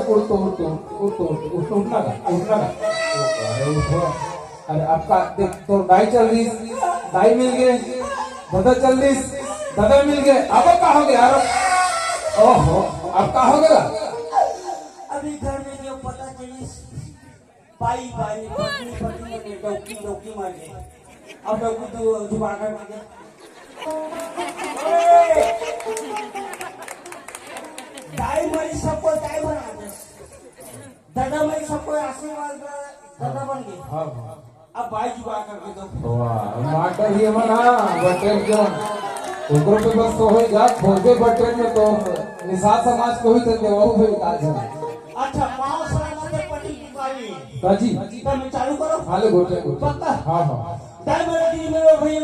उठतो उठतो उठतो उठतो उठना का अरे उठो। अरे आपका देख तो दाई चल रही, दाई मिल गए, दादा चल रही, दादा मिल गए, अब क्या हो गया यार? ओहो अब क्या हो गया? अभी घर में जो पता चली भाई भाई पत्नी पत्नी ने डोकी डोकी मार गई। अब डोकी तो जुबान कर मार गया। दाई मरी सबको दाई बना दे, दादा मरी सबको आशीर्वाद दादा बन गए। हाँ अब भाई जुबान करके दो। वाह माटर ये मना बटे जो उनको पे बस तो होई जा खोजे बटे में तो निशा समाज को ही तो देवो भी काज है। अच्छा माओ सलामत पटी बुकारी काजी तो मैं चालू करो। हाले गोटे पक्का हाँ हाँ दाई मरी दी मेरे भैया